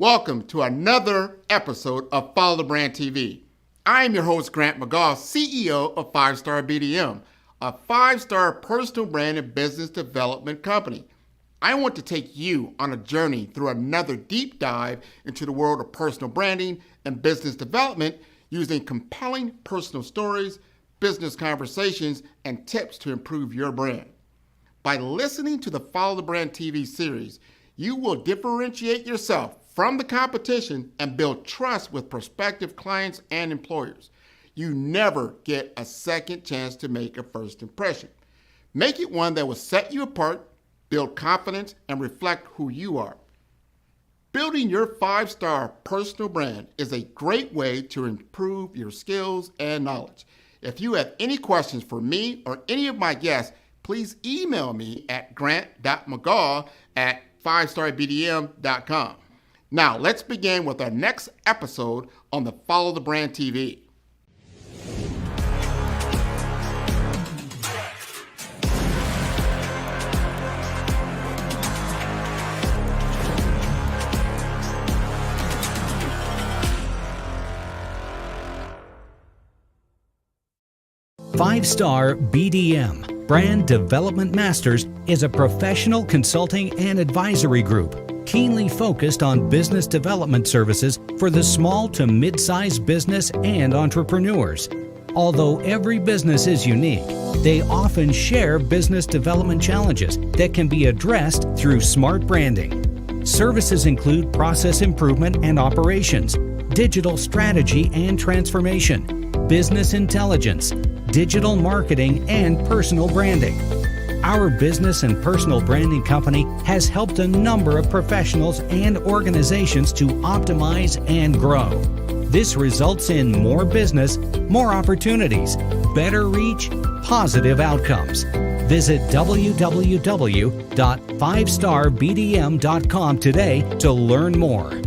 Welcome to another episode of Follow the Brand TV. I am your host, Grant McGaugh, CEO of 5-Star BDM, a 5-star personal brand and business development company. I want to take you on a journey through another deep dive into the world of personal branding and business development using compelling personal stories, business conversations, and tips to improve your brand. By listening to the Follow the Brand TV series, you will differentiate yourself from the competition and build trust with prospective clients and employers. You never get a second chance to make a first impression. Make it one that will set you apart, build confidence, and reflect who you are. Building your 5-star personal brand is a great way to improve your skills and knowledge. If you have any questions for me or any of my guests, please email me at grant.mcgaugh@5starbdm.com. Now, let's begin with our next episode on the Follow the Brand TV. Five-Star BDM, Brand Development Masters, is a professional consulting and advisory group keenly focused on business development services for the small to mid-sized business and entrepreneurs. Although every business is unique, they often share business development challenges that can be addressed through smart branding. Services include process improvement and operations, digital strategy and transformation, business intelligence, digital marketing, and personal branding. Our business and personal branding company has helped a number of professionals and organizations to optimize and grow. This results in more business, more opportunities, better reach, positive outcomes. Visit www.5starbdm.com today to learn more.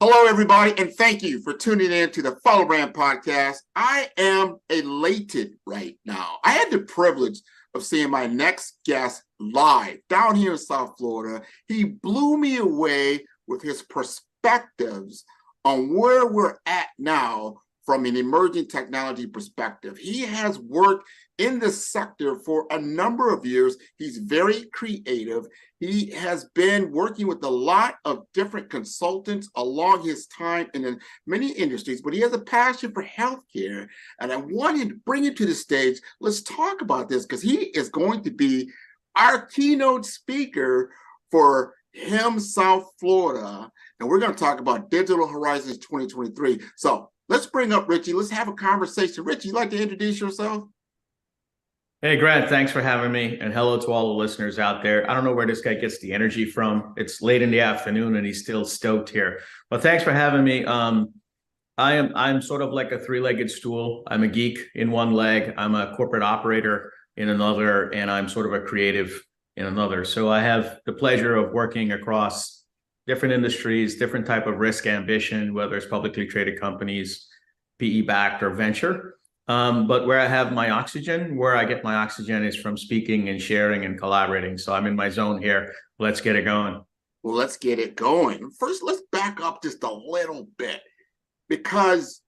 Hello, everybody, and thank you for tuning in to the Follow Brand Podcast. I am elated right now. I had the privilege of seeing my next guest live down here in South Florida. He blew me away with his perspectives on where we're at now from an emerging technology perspective. He has worked in this sector for a number of years. He's very creative. He has been working with a lot of different consultants along his time in many industries, but he has a passion for healthcare. And I wanted to bring him to the stage. Let's talk about this because he is going to be our keynote speaker for HIM South Florida. And we're going to talk about Digital Horizons 2023. So let's bring up Richie. Let's have a conversation. Richie, you'd like to introduce yourself? Hey, Grant, thanks for having me. And hello to all the listeners out there. I don't know where this guy gets the energy from. It's late in the afternoon and he's still stoked here. But thanks for having me. I'm sort of like a three-legged stool. I'm a geek in one leg. I'm a corporate operator in another, and I'm sort of a creative in another. So I have the pleasure of working across different industries, different type of risk ambition, whether it's publicly traded companies, PE backed or venture. But where I have my oxygen, where I get my oxygen is from speaking and sharing and collaborating. So I'm in my zone here. Let's get it going. Well, let's get it going. First, let's back up just a little bit, because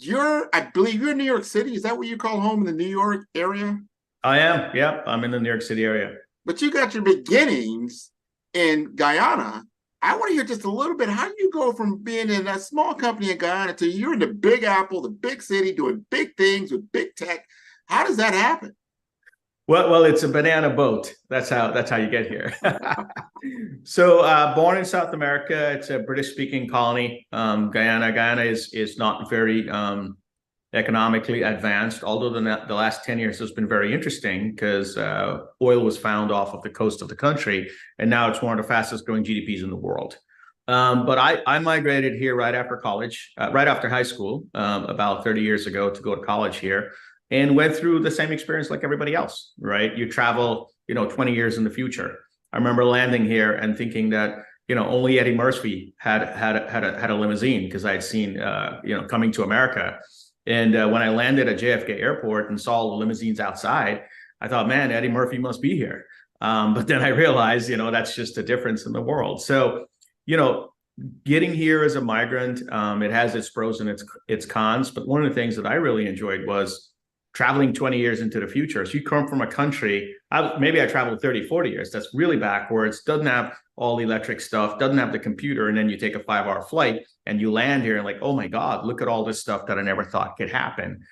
I believe you're in New York City. Is that what you call home, in the New York area? I am. Yep. I'm in the New York City area. But you got your beginnings in Guyana. I want to hear just a little bit. How do you go from being in a small company in Guyana to you're in the Big Apple, the big city, doing big things with big tech? How does that happen? Well, it's a banana boat. That's how you get here. So, born in South America, it's a British-speaking colony. Guyana is not very economically advanced, although the last 10 years has been very interesting because oil was found off of the coast of the country, and now it's one of the fastest growing GDPs in the world. But I migrated here right after college, right after high school, about 30 years ago, to go to college here, and went through the same experience like everybody else, right? You travel, 20 years in the future. I remember landing here and thinking that, only Eddie Murphy had a limousine, because I had seen, Coming to America. And when I landed at JFK Airport and saw all the limousines outside, I thought, man, Eddie Murphy must be here. But then I realized, that's just a difference in the world. So, getting here as a migrant, it has its pros and its cons. But one of the things that I really enjoyed was traveling 20 years into the future. So you come from a country, maybe I traveled 30, 40 years. That's really backwards, doesn't have all the electric stuff, doesn't have the computer. And then you take a 5-hour flight and you land here and like, oh my God, look at all this stuff that I never thought could happen.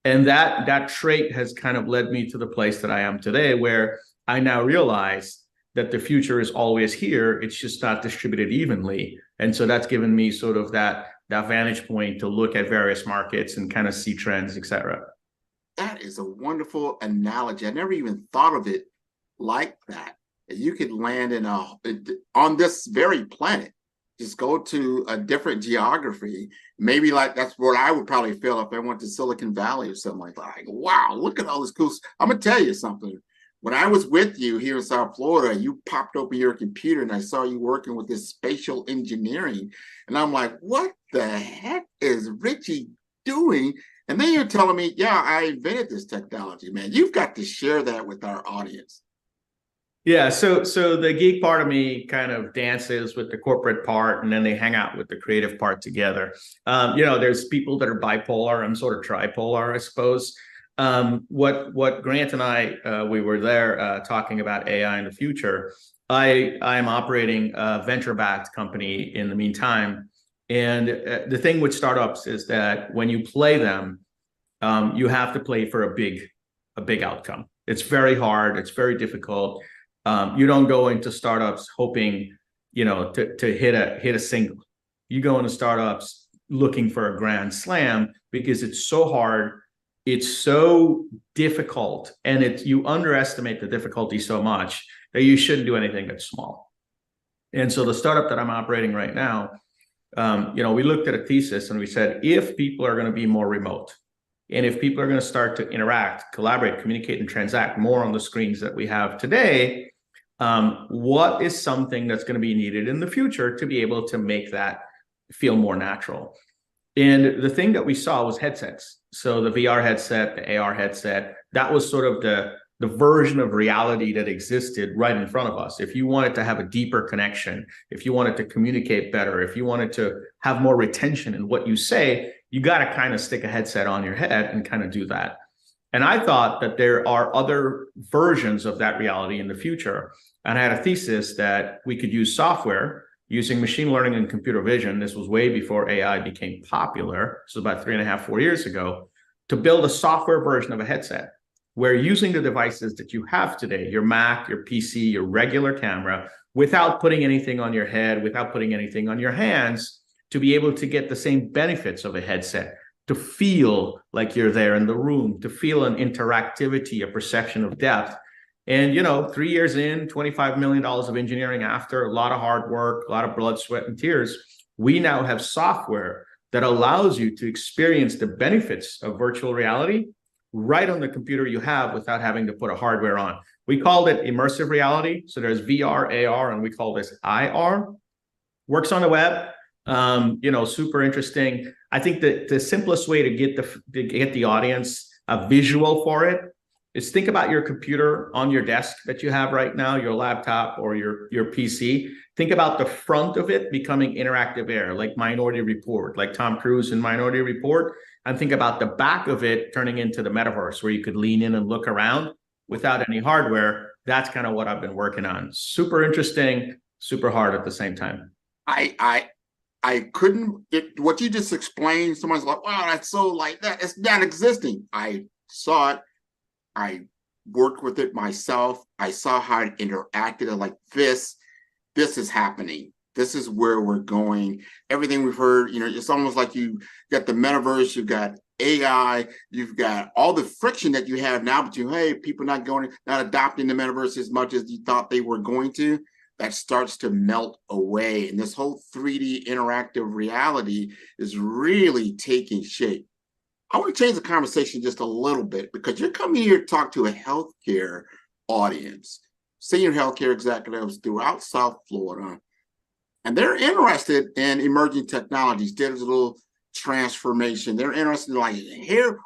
And that trait has kind of led me to the place that I am today, where I now realize that the future is always here. It's just not distributed evenly. And so that's given me sort of that vantage point to look at various markets and kind of see trends, et cetera. That is a wonderful analogy. I never even thought of it like that. You could land on this very planet, just go to a different geography. Maybe like that's what I would probably feel if I went to Silicon Valley or something like that. Like, wow, look at all this cool stuff. I'm gonna tell you something. When I was with you here in South Florida, you popped open your computer and I saw you working with this spatial engineering. And I'm like, what the heck is Richie doing? And then you're telling me, yeah, I invented this technology, man. You've got to share that with our audience. Yeah, so the geek part of me kind of dances with the corporate part, and then they hang out with the creative part together. There's people that are bipolar. I'm sort of tripolar, I suppose. What Grant and I, we were there talking about AI in the future. I'm operating a venture-backed company in the meantime. And the thing with startups is that when you play them, you have to play for a big outcome. It's very hard. It's very difficult. You don't go into startups hoping, to hit a single. You go into startups looking for a grand slam because it's so hard. It's so difficult, and you underestimate the difficulty so much that you shouldn't do anything that's small. And so the startup that I'm operating right now, we looked at a thesis and we said, if people are going to be more remote, and if people are going to start to interact, collaborate, communicate, and transact more on the screens that we have today, what is something that's going to be needed in the future to be able to make that feel more natural? And the thing that we saw was headsets. So the VR headset, the AR headset, that was sort of the version of reality that existed right in front of us. If you wanted to have a deeper connection, if you wanted to communicate better, if you wanted to have more retention in what you say, you got to kind of stick a headset on your head and kind of do that. And I thought that there are other versions of that reality in the future. And I had a thesis that we could use software using machine learning and computer vision. This was way before AI became popular. This was about 3.5, 4 years ago, to build a software version of a headset where, using the devices that you have today, your Mac, your PC, your regular camera, without putting anything on your head, without putting anything on your hands, to be able to get the same benefits of a headset, to feel like you're there in the room, to feel an interactivity, a perception of depth. And, 3 years in, $25 million of engineering after, a lot of hard work, a lot of blood, sweat, and tears, we now have software that allows you to experience the benefits of virtual reality right on the computer you have without having to put a hardware on. We called it immersive reality. So there's VR, AR, and we call this IR. Works on the web. Super interesting. I think that the simplest way to get the audience a visual for it is think about your computer on your desk that you have right now, your laptop or your PC. Think about the front of it becoming interactive air, like Minority Report, like Tom Cruise in Minority Report. And think about the back of it turning into the metaverse where you could lean in and look around without any hardware. That's kind of what I've been working on. Super interesting, super hard at the same time. I couldn't what you just explained. Someone's like, wow, that's so like that. It's not existing. I saw it. I worked with it myself. I saw how it interacted. I'm like, this is happening. This is where we're going. Everything we've heard, it's almost like you got the metaverse, you've got AI, you've got all the friction that you have now between, people not adopting the metaverse as much as you thought they were going to. That starts to melt away. And this whole 3D interactive reality is really taking shape. I want to change the conversation just a little bit because you're coming here to talk to a healthcare audience, senior healthcare executives throughout South Florida, and they're interested in emerging technologies, digital transformation. They're interested in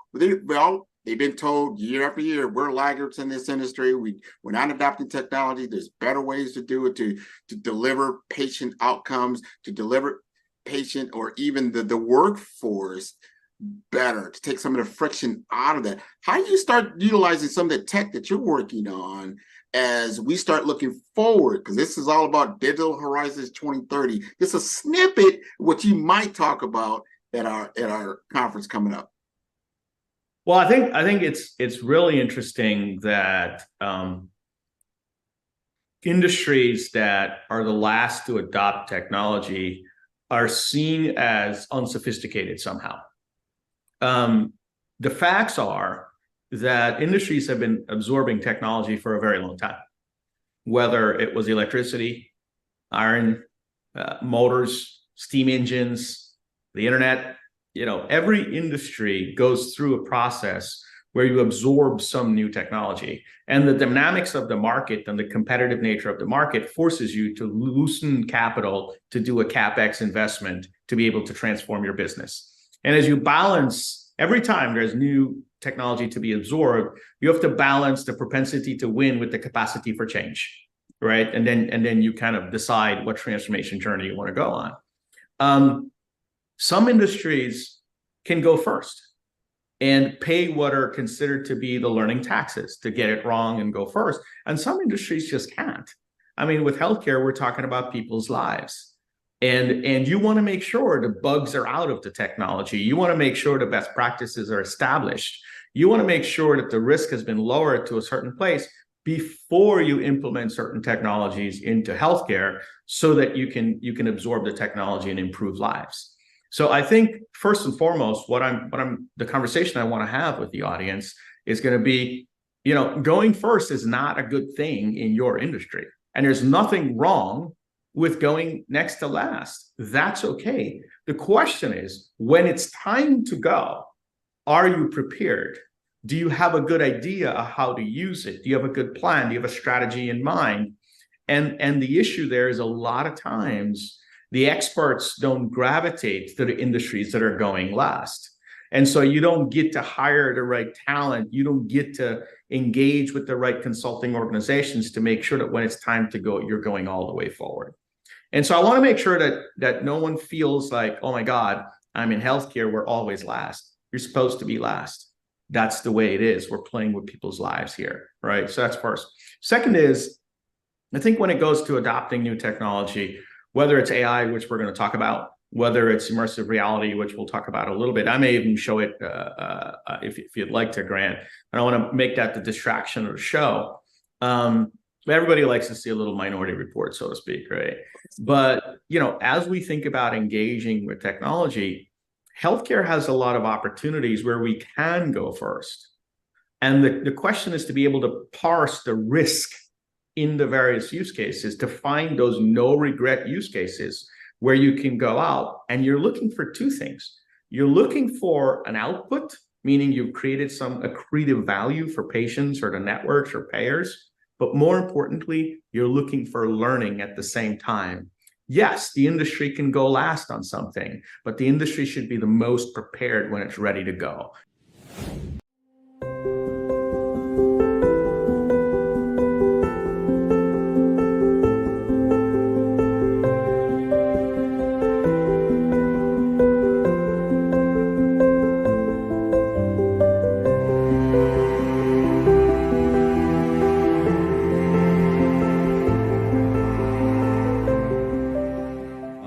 they've been told year after year, we're laggards in this industry. We're not adopting technology. There's better ways to do it, to deliver patient outcomes, to deliver patient or even the workforce better, to take some of the friction out of that. How do you start utilizing some of the tech that you're working on as we start looking forward? Because this is all about Digital Horizons 2030. Just a snippet of what you might talk about at our conference coming up. Well, I think it's really interesting that industries that are the last to adopt technology are seen as unsophisticated somehow. The facts are that industries have been absorbing technology for a very long time, whether it was electricity, iron, motors, steam engines, the internet. Every industry goes through a process where you absorb some new technology, and the dynamics of the market and the competitive nature of the market forces you to loosen capital to do a CapEx investment to be able to transform your business. And as you balance, every time there's new technology to be absorbed, you have to balance the propensity to win with the capacity for change, right? And then you kind of decide what transformation journey you want to go on. Some industries can go first and pay what are considered to be the learning taxes to get it wrong and go first. And some industries just can't. I mean, with healthcare, we're talking about people's lives. And you want to make sure the bugs are out of the technology. You want to make sure the best practices are established. You want to make sure that the risk has been lowered to a certain place before you implement certain technologies into healthcare so that you can absorb the technology and improve lives. So I think first and foremost, the conversation I want to have with the audience is going to be, going first is not a good thing in your industry. And there's nothing wrong with going next to last. That's okay. The question is, when it's time to go, are you prepared? Do you have a good idea of how to use it? Do you have a good plan? Do you have a strategy in mind? And the issue there is a lot of times the experts don't gravitate to the industries that are going last. And so you don't get to hire the right talent. You don't get to engage with the right consulting organizations to make sure that when it's time to go, you're going all the way forward. And so I want to make sure that no one feels like, oh my God, I'm in healthcare, we're always last. You're supposed to be last. That's the way it is. We're playing with people's lives here, right? So that's first. Second is, I think when it goes to adopting new technology, whether it's AI, which we're going to talk about, whether it's immersive reality, which we'll talk about a little bit. I may even show it if you'd like to, Grant. I don't want to make that the distraction of the show. Everybody likes to see a little Minority Report, so to speak, right? But, as we think about engaging with technology, healthcare has a lot of opportunities where we can go first. And the question is to be able to parse the risk in the various use cases, to find those no regret use cases where you can go out and you're looking for two things. You're looking for an output, meaning you've created some accretive value for patients or the networks or payers, but more importantly, you're looking for learning at the same time. Yes, the industry can go last on something, but the industry should be the most prepared when it's ready to go.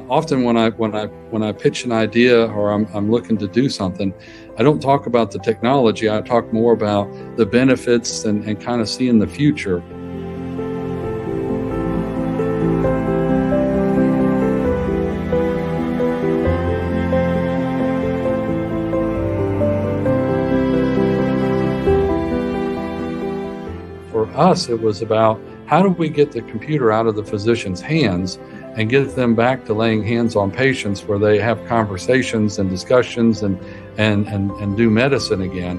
Often when I pitch an idea or I'm looking to do something, I don't talk about the technology. I talk more about the benefits and kind of seeing the future. For us, it was about how do we get the computer out of the physician's hands and get them back to laying hands on patients where they have conversations and discussions and do medicine again.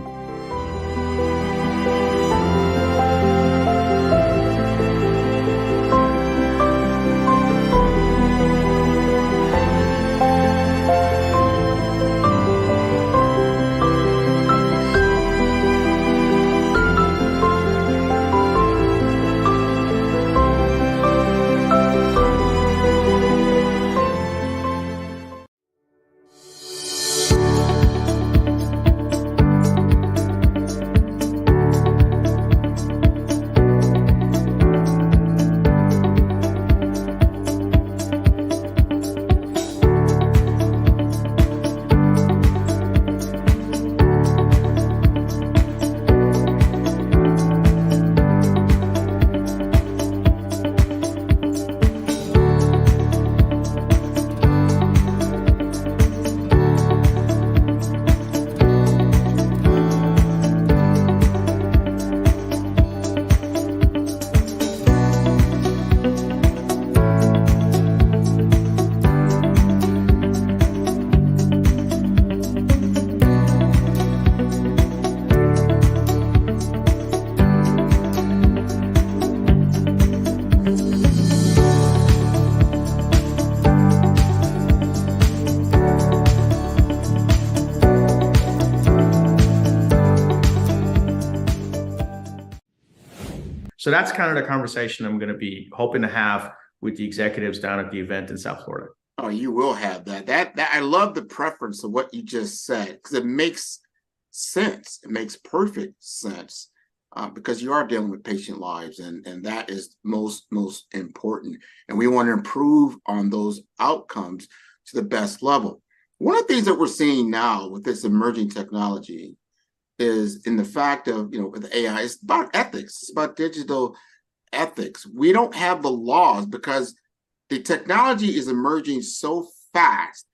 So that's kind of the conversation I'm going to be hoping to have with the executives down at the event in South Florida. Oh, you will have that. That I love the preference of what you just said, because it makes sense. It makes perfect sense, because you are dealing with patient lives, and that is most important. And we want to improve on those outcomes to the best level. One of the things that we're seeing now with this emerging technology is in the fact of, with AI, it's about ethics. It's about digital ethics. We don't have the laws because the technology is emerging so fast,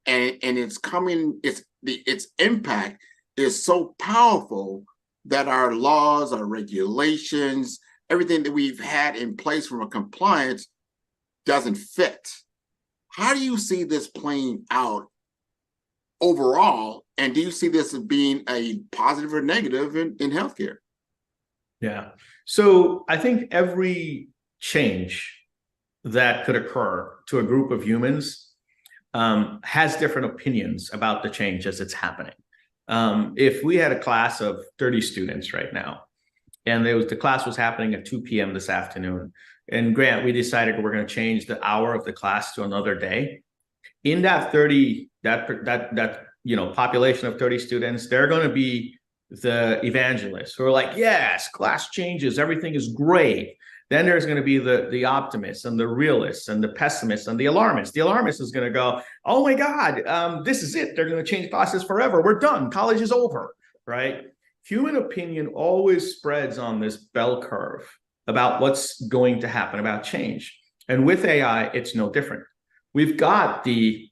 and it's coming, its impact is so powerful that our laws, our regulations, everything that we've had in place from a compliance doesn't fit. How do you see this playing out overall? And do you see this as being a positive or negative in healthcare? Yeah. So I think every change that could occur to a group of humans has different opinions about the change as it's happening. If we had a class of 30 students right now, and the class was happening at 2 p.m. this afternoon, and Grant, we decided we're going to change the hour of the class to another day. In that population of 30 students, they're going to be the evangelists who are like, yes, class changes, everything is great. Then there's going to be the optimists and the realists and the pessimists and the alarmists. The alarmist is going to go, oh my God, this is it. They're going to change classes forever. We're done. College is over, right? Human opinion always spreads on this bell curve about what's going to happen, about change. And with AI, it's no different. We've got the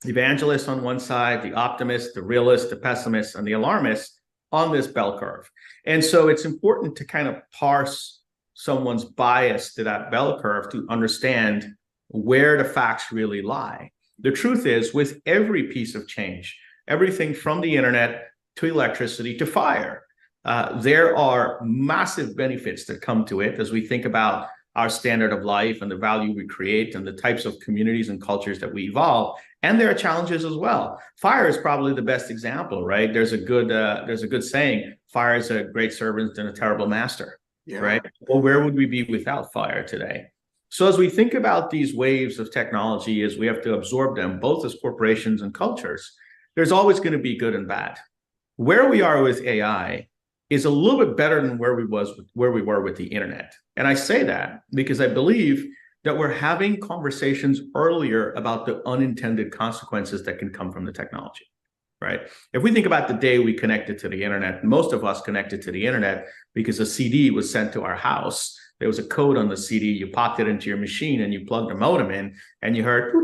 evangelists on one side, the optimists, the realists, the pessimists, and the alarmists on this bell curve. And so it's important to kind of parse someone's bias to that bell curve to understand where the facts really lie. The truth is, with every piece of change, everything from the internet to electricity to fire, There are massive benefits that come to it as we think about our standard of life and the value we create and the types of communities and cultures that we evolve. And there are challenges as well. Fire is probably the best example, right? There's a good saying, fire is a great servant and a terrible master, right? Well, where would we be without fire today? So as we think about these waves of technology, as we have to absorb them, both as corporations and cultures, there's always going to be good and bad. Where we are with AI is a little bit better than where we were with the internet. And I say that because I believe that we're having conversations earlier about the unintended consequences that can come from the technology, right? If we think about the day we connected to the internet, most of us connected to the internet because a CD was sent to our house. There was a code on the CD, you popped it into your machine and you plugged the modem in and you heard,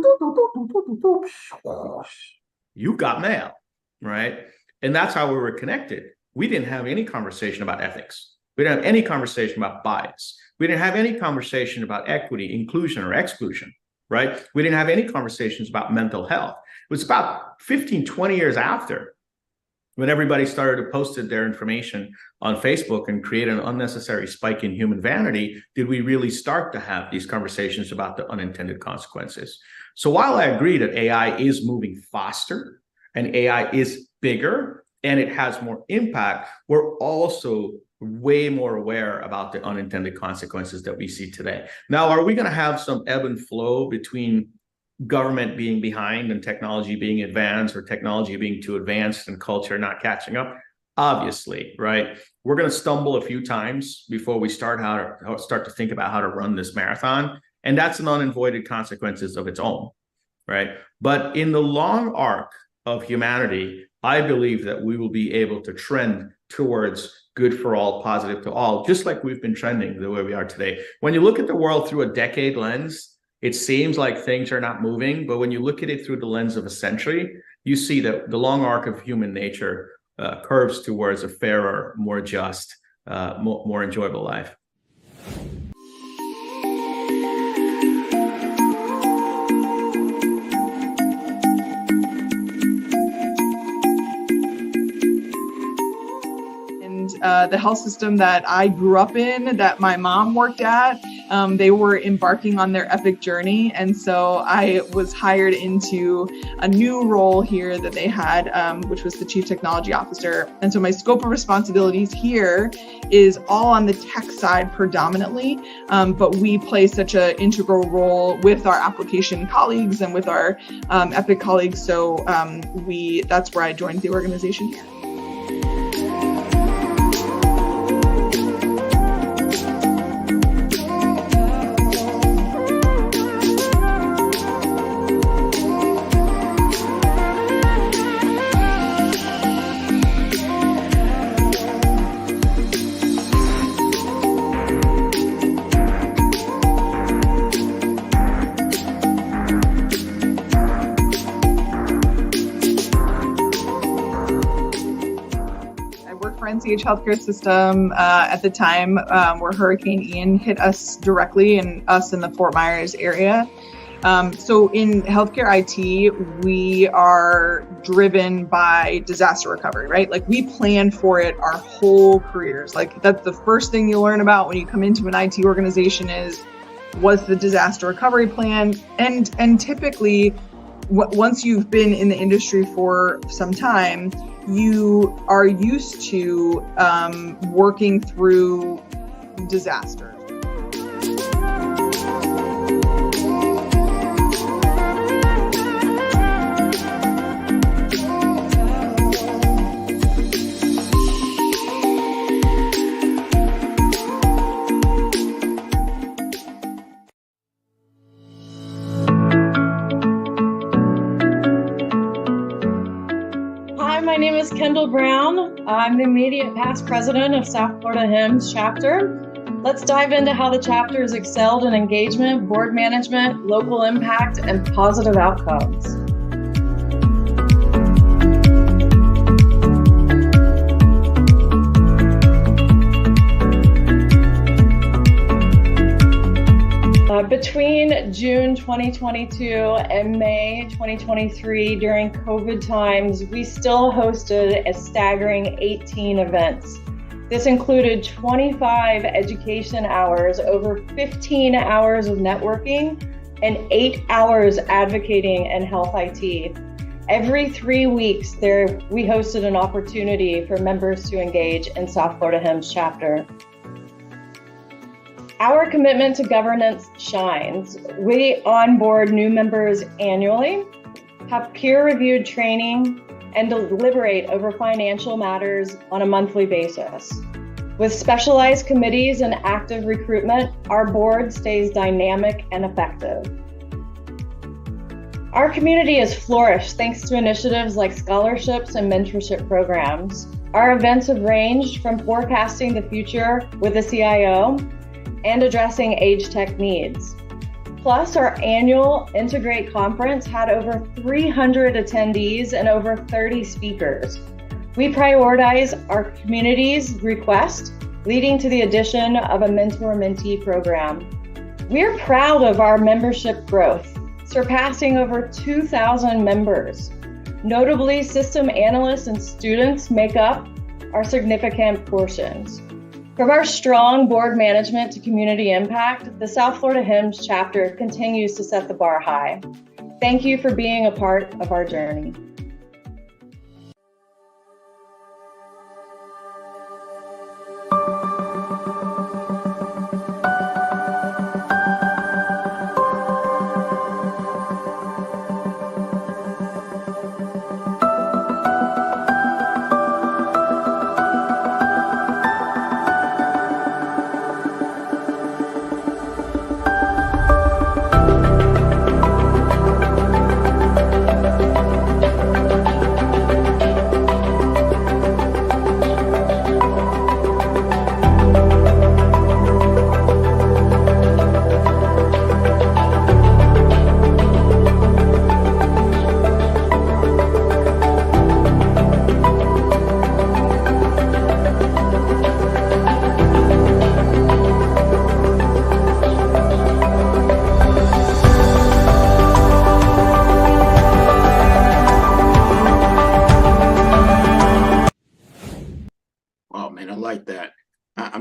you got mail, right? And that's how we were connected. We didn't have any conversation about ethics. We didn't have any conversation about bias. We didn't have any conversation about equity, inclusion, or exclusion, right? We didn't have any conversations about mental health. It was about 15, 20 years after when everybody started to post their information on Facebook and create an unnecessary spike in human vanity, did we really start to have these conversations about the unintended consequences. So while I agree that AI is moving faster and AI is bigger and it has more impact, we're also way more aware about the unintended consequences that we see today. Now, are we going to have some ebb and flow between government being behind and technology being advanced, or technology being too advanced and culture not catching up? Obviously, right? We're going to stumble a few times before we start to think about how to run this marathon. And that's an unavoided consequences of its own, right? But in the long arc of humanity, I believe that we will be able to trend towards good for all, positive to all, just like we've been trending the way we are today. When you look at the world through a decade lens, it seems like things are not moving, but when you look at it through the lens of a century, you see that the long arc of human nature curves towards a fairer, more just, more enjoyable life. The health system that I grew up in, that my mom worked at, they were embarking on their epic journey. And so I was hired into a new role here that they had, which was the Chief Technology Officer. And so my scope of responsibilities here is all on the tech side predominantly, but we play such an integral role with our application colleagues and with our epic colleagues. So that's where I joined the organization here. NCH healthcare system at the time where Hurricane Ian hit us directly, and us in the Fort Myers area. So in healthcare IT, we are driven by disaster recovery, right? Like we plan for it our whole careers. Like that's the first thing you learn about when you come into an IT organization is what's the disaster recovery plan? And typically, once you've been in the industry for some time, you are used to working through disasters. My name is Kendall Brown. I'm the immediate past president of South Florida HIMSS chapter. Let's dive into how the chapter has excelled in engagement, board management, local impact, and positive outcomes. Between June 2022 and May 2023, during COVID times, we still hosted a staggering 18 events. This included 25 education hours, over 15 hours of networking, and 8 hours advocating in health IT. Every 3 weeks, we hosted an opportunity for members to engage in South Florida HIMSS chapter. Our commitment to governance shines. We onboard new members annually, have peer-reviewed training, and deliberate over financial matters on a monthly basis. With specialized committees and active recruitment, our board stays dynamic and effective. Our community has flourished thanks to initiatives like scholarships and mentorship programs. Our events have ranged from forecasting the future with the CIO and addressing age tech needs. Plus, our annual Integrate conference had over 300 attendees and over 30 speakers. We prioritize our community's request, leading to the addition of a mentor-mentee program. We're proud of our membership growth, surpassing over 2,000 members. Notably, system analysts and students make up our significant portions. From our strong board management to community impact, the South Florida HIMSS chapter continues to set the bar high. Thank you for being a part of our journey.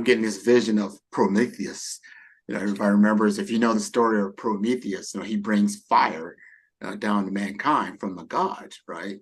Getting this vision of Prometheus. Everybody remembers, if you know the story of Prometheus, he brings fire down to mankind from the gods, right?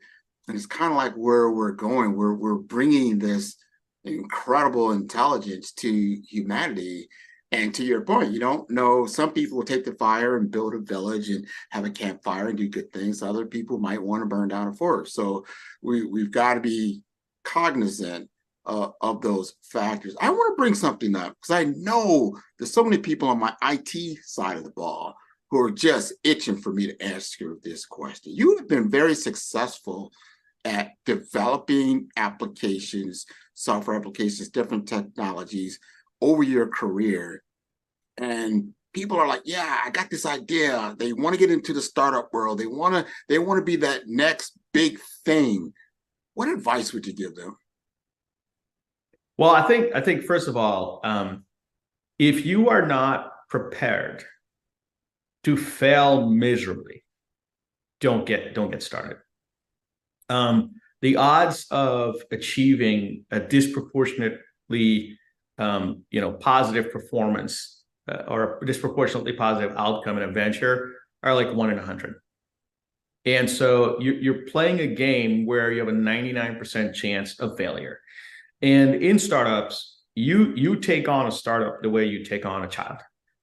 And it's kind of like where we're going. We're bringing this incredible intelligence to humanity. And to your point, you don't know, some people will take the fire and build a village and have a campfire and do good things. Other people might want to burn down a forest. So we've got to be cognizant of those factors. I want to bring something up because I know there's so many people on my IT side of the ball who are just itching for me to ask you this question. You have been very successful at developing applications, software applications, different technologies over your career. And people are like, yeah, I got this idea. They want to get into the startup world. They want to be that next big thing. What advice would you give them? Well, I think first of all, if you are not prepared to fail miserably, don't get started. The odds of achieving a disproportionately positive performance or a disproportionately positive outcome in a venture are like 1 in 100. And so you're playing a game where you have a 99% chance of failure. And in startups, you take on a startup the way you take on a child,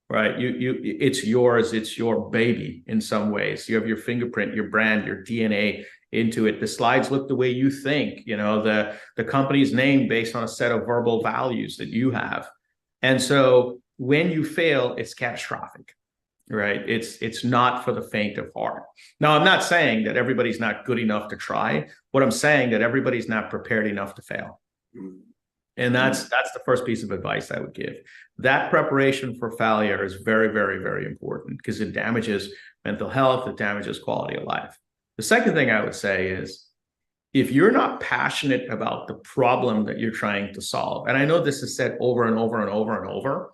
right? It's yours, it's your baby in some ways. You have your fingerprint, your brand, your DNA into it. The slides look the way you think, the company's name based on a set of verbal values that you have. And so when you fail, it's catastrophic, right? It's not for the faint of heart. Now, I'm not saying that everybody's not good enough to try. What I'm saying that everybody's not prepared enough to fail. And that's the first piece of advice I would give. That preparation for failure is very, very, very important because it damages mental health, it damages quality of life. The second thing I would say is, if you're not passionate about the problem that you're trying to solve, and I know this is said over and over and over and over,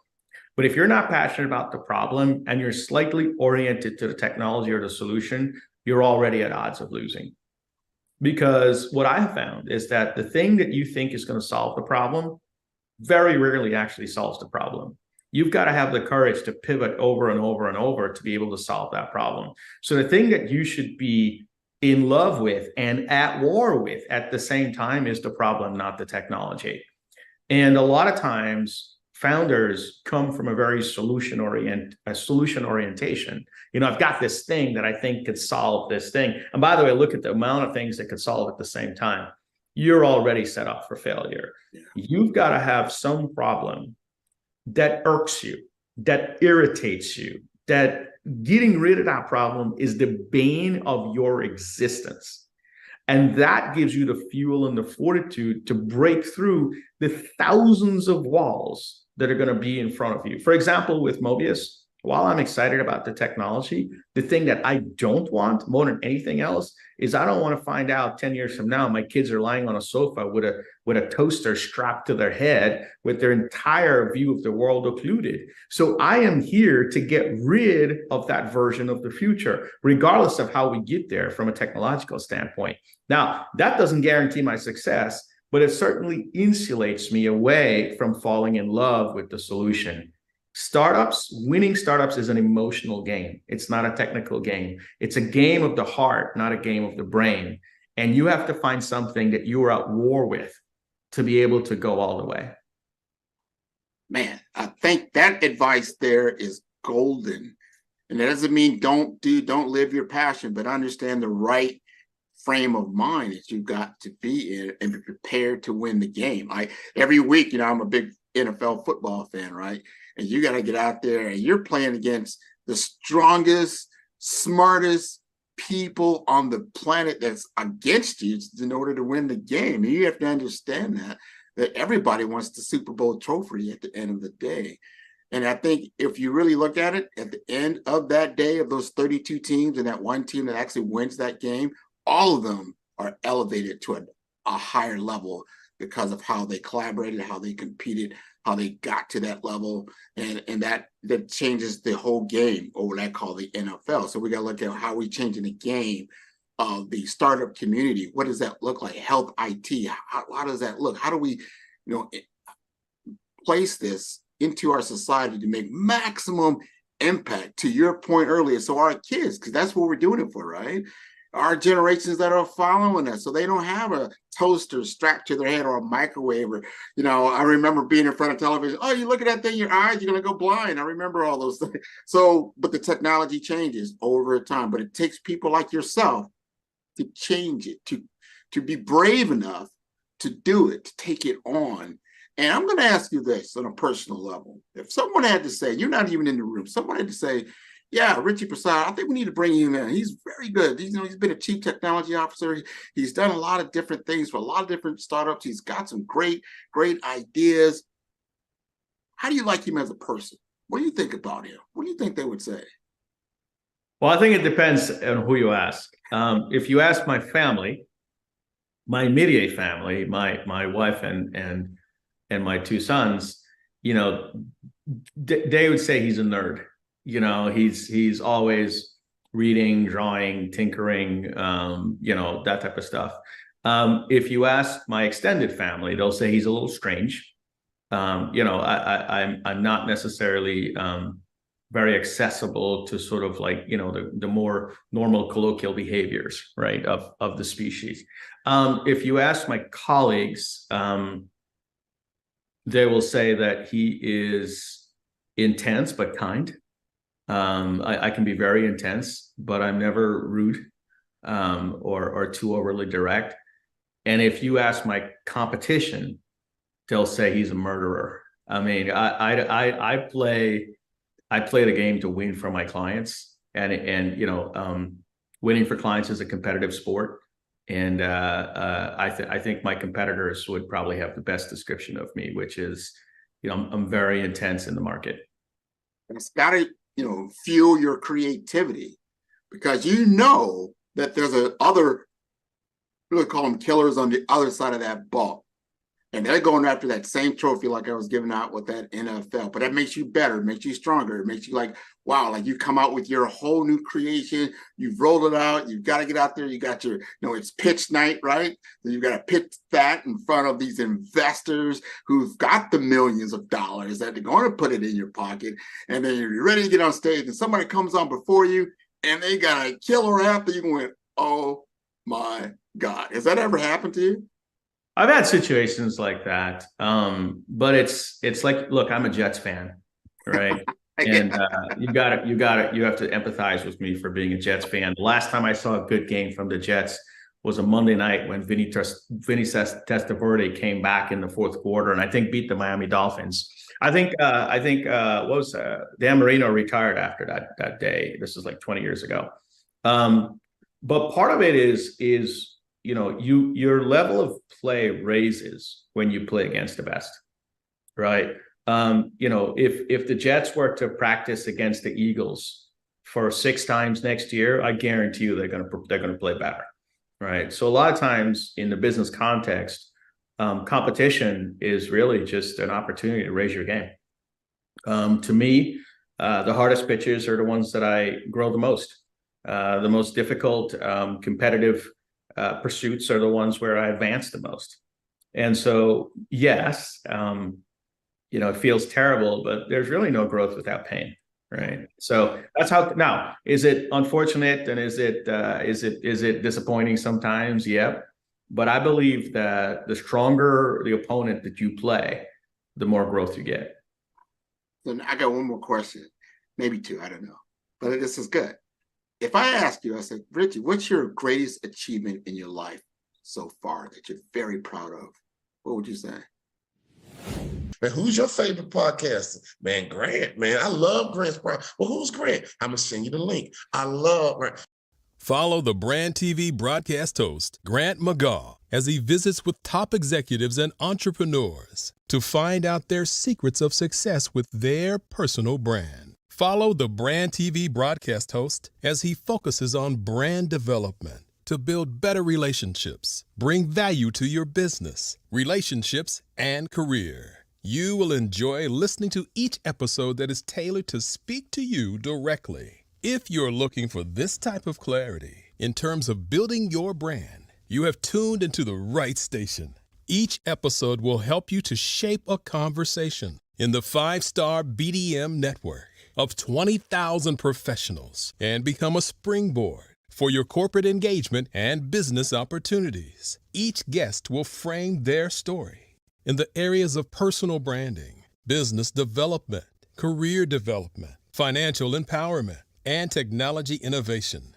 but if you're not passionate about the problem and you're slightly oriented to the technology or the solution, you're already at odds of losing. Because what I have found is that the thing that you think is going to solve the problem very rarely actually solves the problem. You've got to have the courage to pivot over and over and over to be able to solve that problem. So the thing that you should be in love with and at war with at the same time is the problem, not the technology. And a lot of times founders come from a very solution orientation. You know, I've got this thing that I think could solve this thing. And by the way, look at the amount of things that could solve at the same time. You're already set up for failure. Yeah. You've got to have some problem that irks you, that irritates you, that getting rid of that problem is the bane of your existence. And that gives you the fuel and the fortitude to break through the thousands of walls that are going to be in front of you. For example, with Mobeus, while I'm excited about the technology, the thing that I don't want more than anything else is I don't want to find out 10 years from now my kids are lying on a sofa with a toaster strapped to their head with their entire view of the world occluded. So I am here to get rid of that version of the future, regardless of how we get there from a technological standpoint. Now, that doesn't guarantee my success, but it certainly insulates me away from falling in love with the solution. Winning startups is an emotional game. It's not a technical game. It's a game of the heart, not a game of the brain. And you have to find something that you are at war with to be able to go all the way. Man, I think that advice there is golden. And that doesn't mean don't live your passion, but understand the right frame of mind that you've got to be in and be prepared to win the game. Every week, I'm a big NFL football fan, right? And you got to get out there and you're playing against the strongest, smartest people on the planet that's against you in order to win the game. And you have to understand that everybody wants the Super Bowl trophy at the end of the day. And I think if you really look at it, at the end of that day, of those 32 teams and that one team that actually wins that game, all of them are elevated to a higher level because of how they collaborated, how they competed, how they got to that level, and that changes the whole game, or what I call the NFL. So we got to look at how we changing the game of the startup community. What does that look like? Health IT. How does that look? How do we, place this into our society to make maximum impact? To your point earlier, so our kids, because that's what we're doing it for, right? Our generations that are following us, so they don't have a toaster strapped to their head or a microwave, or I remember being in front of television. Oh, you look at that thing, your eyes, you're gonna go blind. I remember all those things. So, but the technology changes over time, but it takes people like yourself to change it, to be brave enough to do it, to take it on. And I'm going to ask you this on a personal level. If someone had to say, you're not even in the room, someone had to say, yeah, Richie Prasad, I think we need to bring him in. He's very good. He's been a chief technology officer. He's done a lot of different things for a lot of different startups. He's got some great ideas. How do you like him as a person? What do you think about him? What do you think they would say? Well, I think it depends on who you ask. If you ask my family, my immediate family, my wife and my two sons, they would say he's a nerd. He's always reading, drawing, tinkering, that type of stuff. If you ask my extended family, they'll say he's a little strange. I'm not necessarily very accessible to sort of like, the more normal colloquial behaviors, right, of the species. If you ask my colleagues, they will say that he is intense but kind. I can be very intense, but I'm never rude or too overly direct. And if you ask my competition, they'll say he's a murderer. I mean, I play the game to win for my clients, and winning for clients is a competitive sport. And I think my competitors would probably have the best description of me, which is, I'm very intense in the market. And it's got to, fuel your creativity, because that there's we'll call them killers on the other side of that ball. And they're going after that same trophy like I was giving out with that NFL. But that makes you better, it makes you stronger. It makes you like, wow, like you come out with your whole new creation. You've rolled it out. You've got to get out there. You got your, it's pitch night, right? So you've got to pitch that in front of these investors who've got the millions of dollars that they're going to put it in your pocket. And then you're ready to get on stage and somebody comes on before you and they got a killer after you went, oh my God. Has that ever happened to you? I've had situations like that, but it's like, look, I'm a Jets fan, right? And you have to empathize with me for being a Jets fan. The last time I saw a good game from the Jets was a Monday night when Vinny Testaverde came back in the fourth quarter and I think beat the Miami Dolphins. I think Dan Marino retired after that day. This is like 20 years ago. But part of it is your level of play raises when you play against the best, right? If the Jets were to practice against the Eagles for 6 times next year, I guarantee you they're going to play better, right? So a lot of times in the business context, competition is really just an opportunity to raise your game. To me, the hardest pitches are the ones that I grow the most. The most difficult, competitive pursuits are the ones where I advance the most. And so, yes, it feels terrible, but there's really no growth without pain, right? So that's how. Now, is it unfortunate and is it disappointing sometimes? Yeah, but I believe that the stronger the opponent that you play, the more growth you get. Then I got one more question, maybe 2, I don't know, but this is good. If I ask you, I said, Richie, what's your greatest achievement in your life so far that you're very proud of? What would you say? Man, who's your favorite podcaster? Man, Grant, man. I love Grant's podcast. Well, who's Grant? I'm going to send you the link. I love Grant. Follow the Brand TV broadcast host, Grant McGaugh, as he visits with top executives and entrepreneurs to find out their secrets of success with their personal brand. Follow the Brand TV broadcast host as he focuses on brand development to build better relationships, bring value to your business, relationships, and career. You will enjoy listening to each episode that is tailored to speak to you directly. If you're looking for this type of clarity in terms of building your brand, you have tuned into the right station. Each episode will help you to shape a conversation in the 5-star BDM network of 20,000 professionals and become a springboard for your corporate engagement and business opportunities. Each guest will frame their story in the areas of personal branding, business development, career development, financial empowerment, and technology innovation.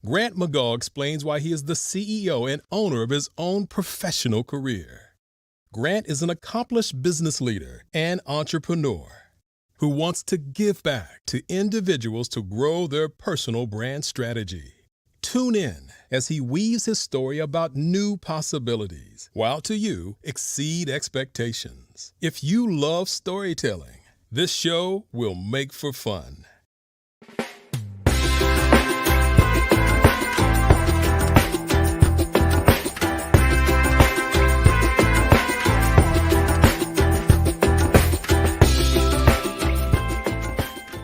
Grant McGaugh explains why he is the CEO and owner of his own professional career. Grant is an accomplished business leader and entrepreneur who wants to give back to individuals to grow their personal brand strategy. Tune in as he weaves his story about new possibilities, while to you exceed expectations. If you love storytelling, this show will make for fun.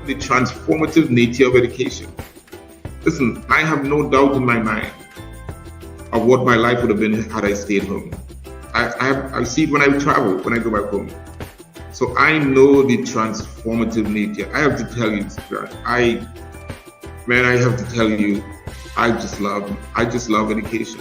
The transformative nature of education. Listen, I have no doubt in my mind of what my life would have been had I stayed home. I see it when I travel, when I go back home. So I know the transformative nature. I have to tell you, I have to tell you, I just love education.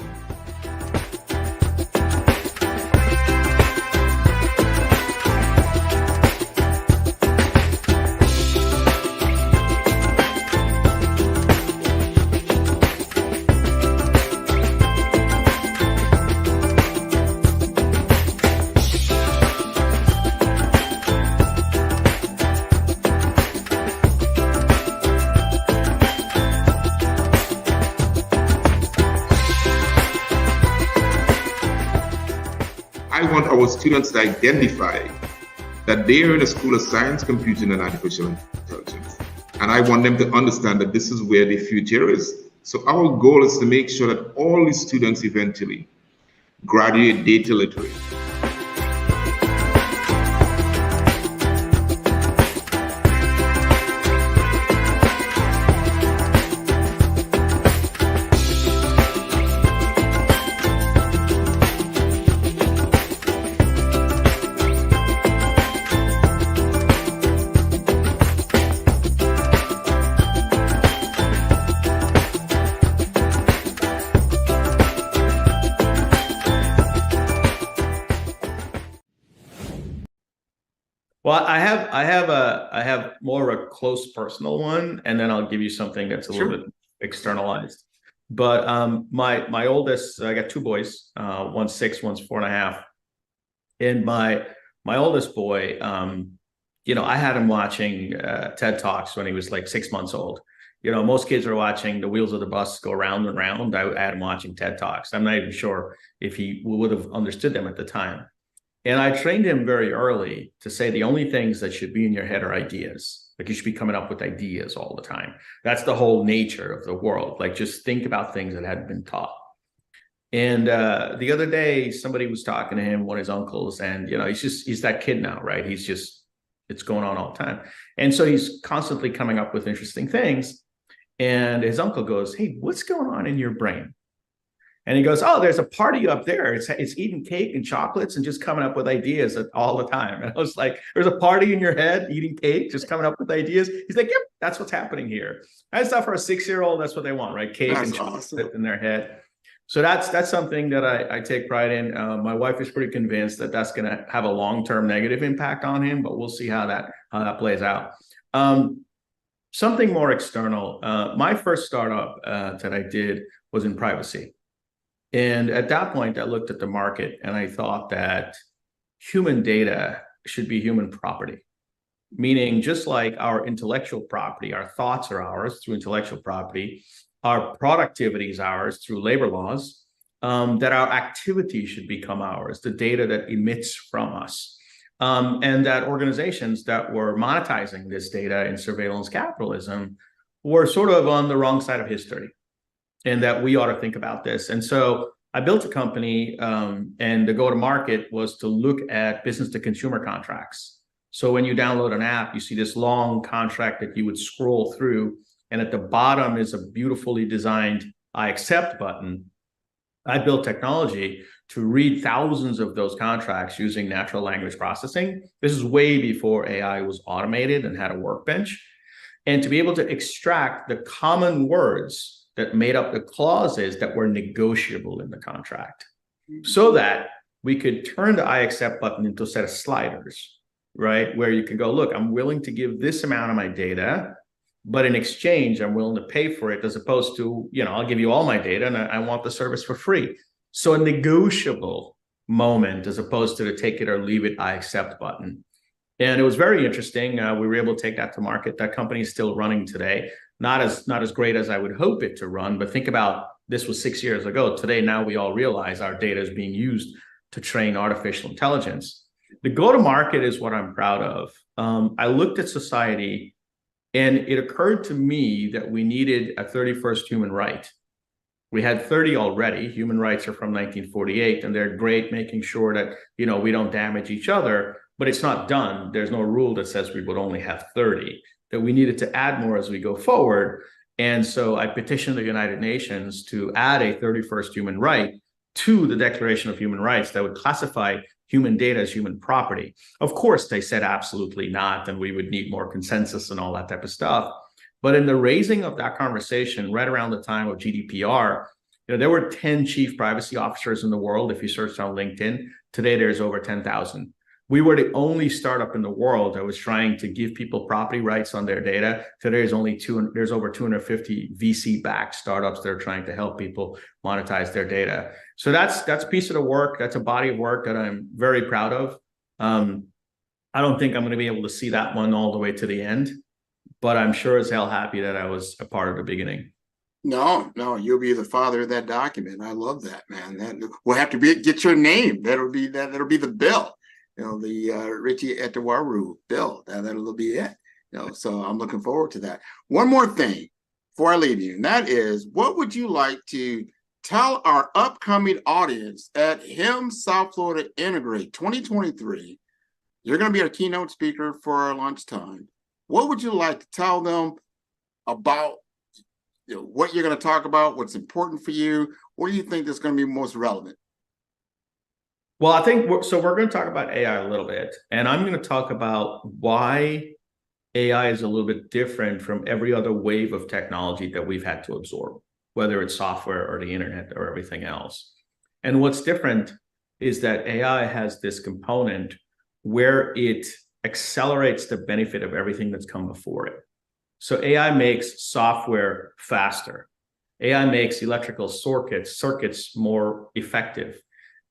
I want our students to identify that they are in a school of science, computing, and artificial intelligence. And I want them to understand that this is where the future is. So our goal is to make sure that all the students eventually graduate data literate. Well, I have more of a close personal one, and then I'll give you something that's a Sure. little bit externalized. But my oldest, I got two boys, one's 6, one's 4.5, and my oldest boy, I had him watching TED Talks when he was like 6 months old. Most kids are watching the wheels of the bus go round and round. I had him watching TED Talks. I'm not even sure if he would have understood them at the time. And I trained him very early to say the only things that should be in your head are ideas. Like you should be coming up with ideas all the time. That's the whole nature of the world. Like just think about things that hadn't been taught. And the other day, somebody was talking to him, one of his uncles, and he's that kid now, right? It's going on all the time. And so he's constantly coming up with interesting things. And his uncle goes, "Hey, what's going on in your brain?" And he goes, "Oh, there's a party up there. It's eating cake and chocolates and just coming up with ideas all the time." And I was like, "There's a party in your head, eating cake, just coming up with ideas?" He's like, "Yep, that's what's happening here." And stuff for a 6-year-old, that's what they want, right? Cake and chocolate in their head. So that's something that I take pride in. My wife is pretty convinced that that's going to have a long-term negative impact on him, but we'll see how that plays out. Something more external. My first startup that I did was in privacy. And at that point, I looked at the market and I thought that human data should be human property, meaning just like our intellectual property, our thoughts are ours through intellectual property, our productivity is ours through labor laws, that our activity should become ours, the data that emits from us. And that organizations that were monetizing this data in surveillance capitalism were sort of on the wrong side of history, and that we ought to think about this. And so I built a company, and the go-to-market was to look at business-to-consumer contracts. So when you download an app, you see this long contract that you would scroll through, and at the bottom is a beautifully designed I accept button. I built technology to read thousands of those contracts using natural language processing. This is way before AI was automated and had a workbench. And to be able to extract the common words that made up the clauses that were negotiable in the contract, so that we could turn the I accept button into a set of sliders, right? Where you can go, look, I'm willing to give this amount of my data, but in exchange, I'm willing to pay for it, as opposed to, I'll give you all my data and I want the service for free. So a negotiable moment as opposed to the take it or leave it, I accept button. And it was very interesting. We were able to take that to market. That company is still running today. Not as great as I would hope it to run, but think about, this was 6 years ago. Today, now we all realize our data is being used to train artificial intelligence. The go-to-market is what I'm proud of. I looked at society, and it occurred to me that we needed a 31st human right. We had 30 already. Human rights are from 1948, and they're great, making sure that we don't damage each other, but it's not done. There's no rule that says we would only have 30. That we needed to add more as we go forward. And so I petitioned the United Nations to add a 31st human right to the Declaration of Human Rights that would classify human data as human property. Of course, they said absolutely not, and we would need more consensus and all that type of stuff. But in the raising of that conversation, right around the time of GDPR, there were 10 chief privacy officers in the world. If you searched on LinkedIn, today there's over 10,000. We were the only startup in the world that was trying to give people property rights on their data. Today there's over 250 VC-backed startups that are trying to help people monetize their data. So that's a piece of the work. That's a body of work that I'm very proud of. I don't think I'm going to be able to see that one all the way to the end, but I'm sure as hell happy that I was a part of the beginning. No, you'll be the father of that document. I love that, man. That we'll have to get your name. That'll be the bill. The Richie Etwaru bill. That'll be it. So I'm looking forward to that. One more thing before I leave you, and that is, what would you like to tell our upcoming audience at HIMSS South Florida Integrate 2023? You're going to be a keynote speaker for our lunchtime. What would you like to tell them about what you're going to talk about, what's important for you? What do you think is going to be most relevant? Well, I think we're going to talk about AI a little bit, and I'm going to talk about why AI is a little bit different from every other wave of technology that we've had to absorb, whether it's software or the internet or everything else. And what's different is that AI has this component where it accelerates the benefit of everything that's come before it. So AI makes software faster. AI makes electrical circuits more effective.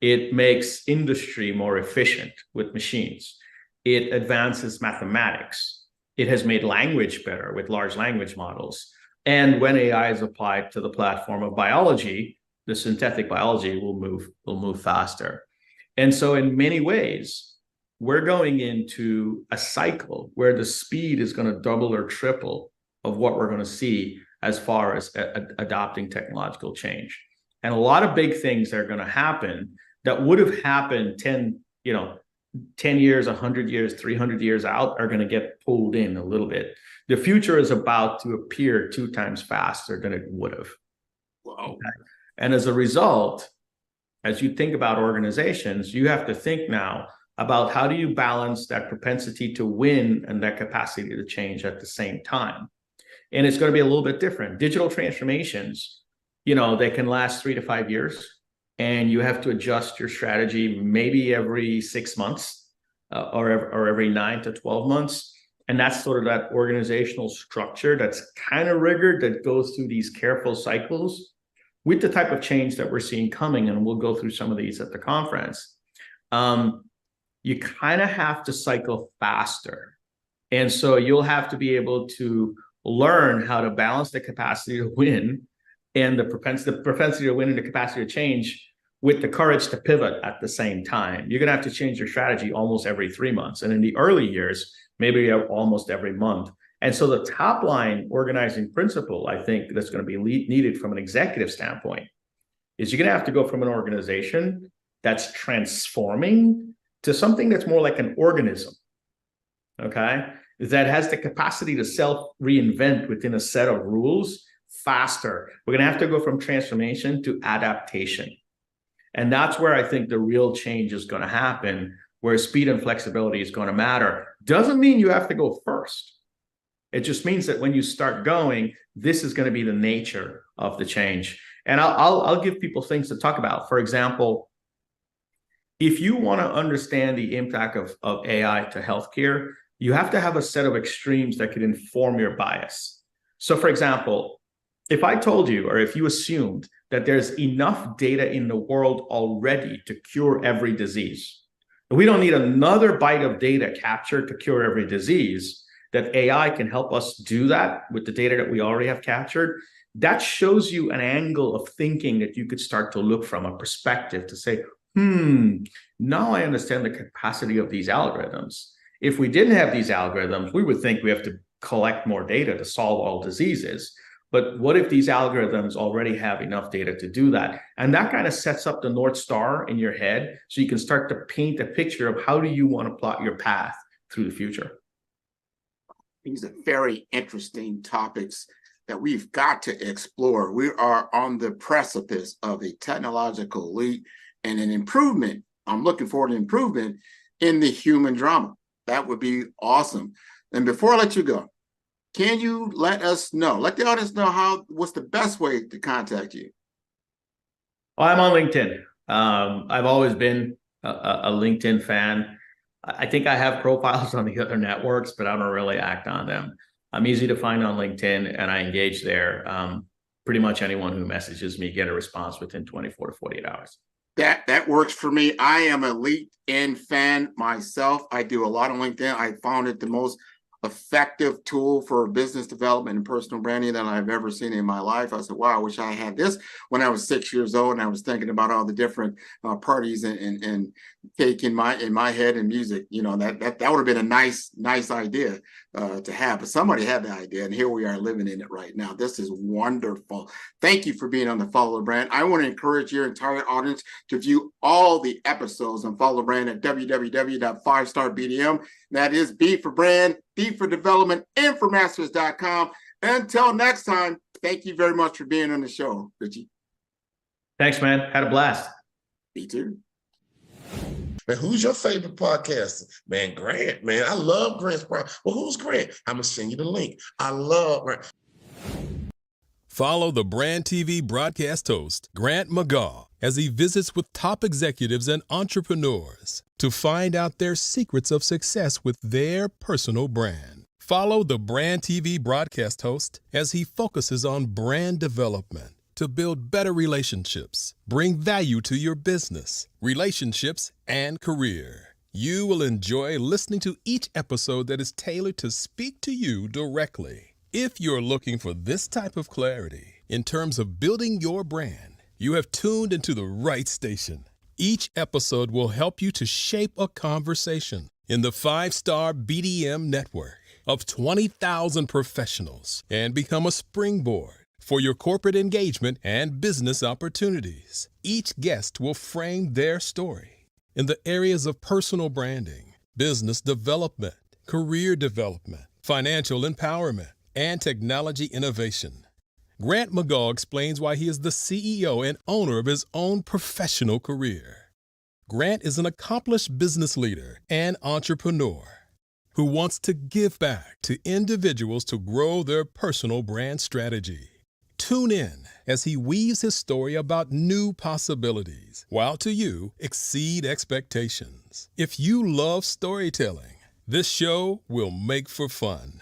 It makes industry more efficient with machines. It advances mathematics. It has made language better with large language models. And when AI is applied to the platform of biology, the synthetic biology will move faster. And so in many ways, we're going into a cycle where the speed is going to double or triple of what we're going to see as far as adopting technological change. And a lot of big things are going to happen that would have happened 10 years, 100 years, 300 years out are going to get pulled in a little bit. The future is about to appear 2 times faster than it would have. Wow. Okay? And as a result, as you think about organizations, you have to think now about how do you balance that propensity to win and that capacity to change at the same time. And it's going to be a little bit different. Digital transformations, they can last 3 to 5 years, and you have to adjust your strategy maybe every 6 months or every 9 to 12 months. And that's sort of that organizational structure that's kind of rigored, that goes through these careful cycles with the type of change that we're seeing coming. And we'll go through some of these at the conference. You kind of have to cycle faster. And so you'll have to be able to learn how to balance the capacity to win and the propensity to win and the capacity to change with the courage to pivot at the same time. You're going to have to change your strategy almost every 3 months. And in the early years, maybe almost every month. And so the top line organizing principle, I think, that's going to be needed from an executive standpoint is you're going to have to go from an organization that's transforming to something that's more like an organism, okay? That has the capacity to self-reinvent within a set of rules faster. We're gonna have to go from transformation to adaptation. And that's where I think the real change is gonna happen, where speed and flexibility is gonna matter. Doesn't mean you have to go first. It just means that when you start going, this is gonna be the nature of the change. And I'll give people things to talk about. For example, if you want to understand the impact of AI to healthcare, you have to have a set of extremes that could inform your bias. So for example, if I told you, or if you assumed that there's enough data in the world already to cure every disease, we don't need another bite of data captured to cure every disease, that AI can help us do that with the data that we already have captured, that shows you an angle of thinking that you could start to look from, a perspective to say, now I understand the capacity of these algorithms. If we didn't have these algorithms, we would think we have to collect more data to solve all diseases. But what if these algorithms already have enough data to do that? And that kind of sets up the North Star in your head so you can start to paint a picture of how do you want to plot your path through the future. These are very interesting topics that we've got to explore. We are on the precipice of a technological leap and an improvement. I'm looking forward to improvement in the human drama. That would be awesome. And before I let you go, can you let the audience know what's the best way to contact you? I'm on LinkedIn. I've always been a LinkedIn fan. I think I have profiles on the other networks, but I don't really act on them. I'm easy to find on LinkedIn, and I engage there. Pretty much anyone who messages me get a response within 24 to 48 hours. That works for me. I am a LinkedIn fan myself. I do a lot on LinkedIn. I found it the most effective tool for business development and personal branding that I've ever seen in my life. I said, wow, I wish I had this when I was 6 years old, and I was thinking about all the different parties and cake in my head and music. That would have been a nice idea to have, but somebody had the idea, and here we are living in it right now. This is wonderful. Thank you for being on the Follow the Brand. I want to encourage your entire audience to view all the episodes on Follow the Brand at www.5starbdm. That is B for brand, D for development, and for masters.com. Until next time, thank you very much for being on the show, Richie. Thanks, man. Had a blast. Me too. Man, who's your favorite podcaster? Man, Grant, man. I love Grant's. Well, who's Grant? I'm going to send you the link. I love Grant. Follow the Brand TV broadcast host, Grant McGaw, as he visits with top executives and entrepreneurs to find out their secrets of success with their personal brand. Follow the Brand TV broadcast host as he focuses on brand development to build better relationships, bring value to your business, relationships, and career. You will enjoy listening to each episode that is tailored to speak to you directly. If you're looking for this type of clarity in terms of building your brand, you have tuned into the right station. Each episode will help you to shape a conversation in the 5-star BDM network of 20,000 professionals and become a springboard for your corporate engagement and business opportunities. Each guest will frame their story in the areas of personal branding, business development, career development, financial empowerment, and technology innovation. Grant McGaw explains why he is the CEO and owner of his own professional career. Grant is an accomplished business leader and entrepreneur who wants to give back to individuals to grow their personal brand strategy. Tune in as he weaves his story about new possibilities, while to you exceed expectations. If you love storytelling, this show will make for fun.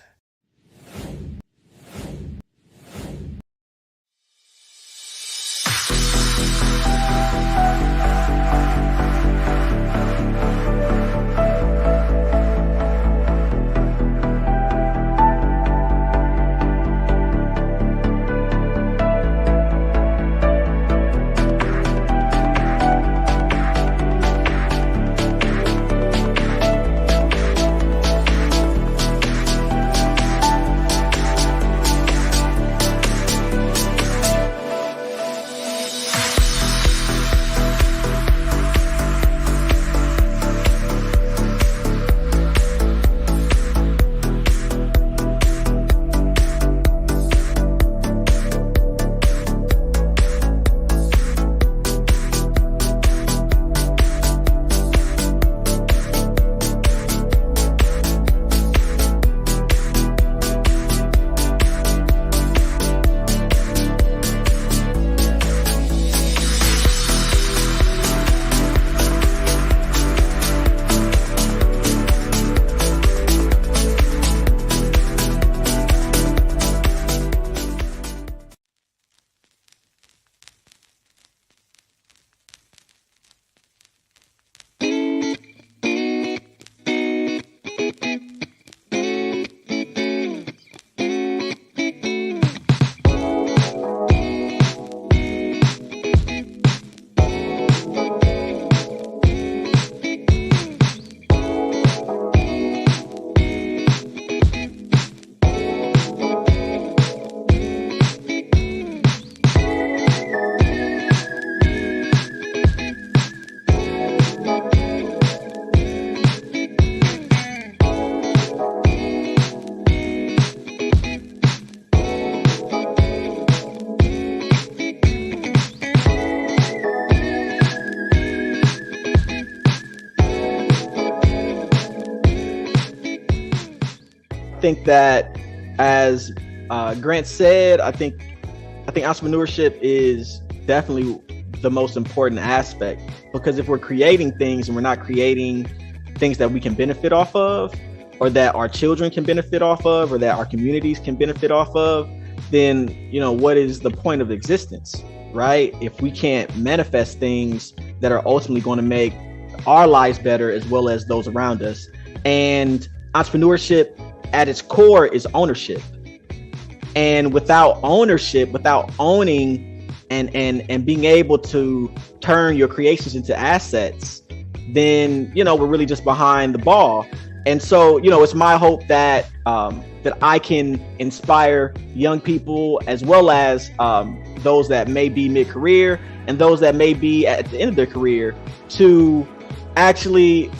think that, as Grant said, I think entrepreneurship is definitely the most important aspect, because if we're creating things and we're not creating things that we can benefit off of, or that our children can benefit off of, or that our communities can benefit off of, then, you know, what is the point of existence, right? If we can't manifest things that are ultimately going to make our lives better as well as those around us. And entrepreneurship at its core is ownership. And without ownership, without owning and being able to turn your creations into assets, then, you know, we're really just behind the ball. And so, you know, it's my hope that that I can inspire young people, as well as those that may be mid-career and those that may be at the end of their career, to actually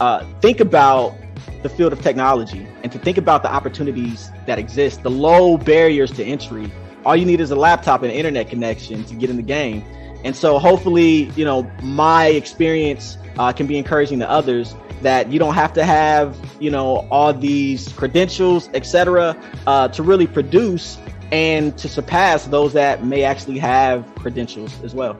think about the field of technology and to think about the opportunities that exist, the low barriers to entry. All you need is a laptop and an internet connection to get in the game. And so hopefully, you know, my experience can be encouraging to others, that you don't have to have, you know, all these credentials, etc., to really produce and to surpass those that may actually have credentials as well.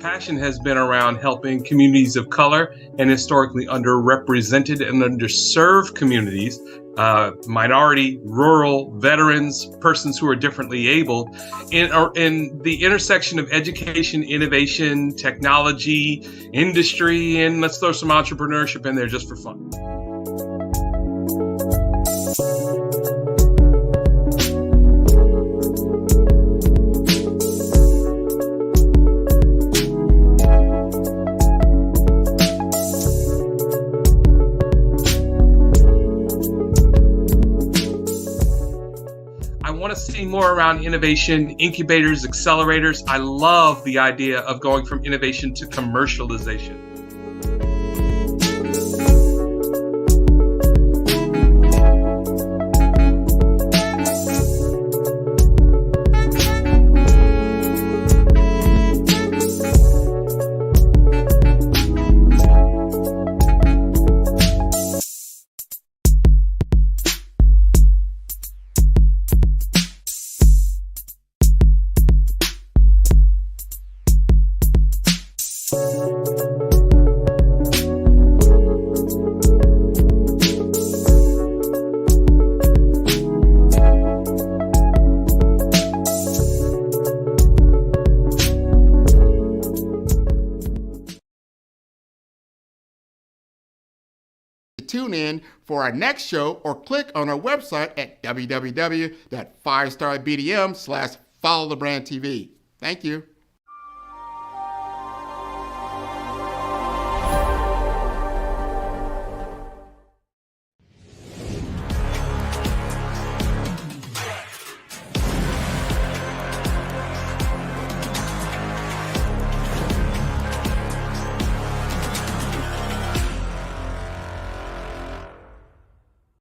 Passion has been around helping communities of color and historically underrepresented and underserved communities, minority, rural, veterans, persons who are differently able, in the intersection of education, innovation, technology, industry, and let's throw some entrepreneurship in there just for fun. See more around innovation, incubators, accelerators. I love the idea of going from innovation to commercialization. Tune in for our next show or click on our website at www.firestarbdm/followthebrandtv. Thank you.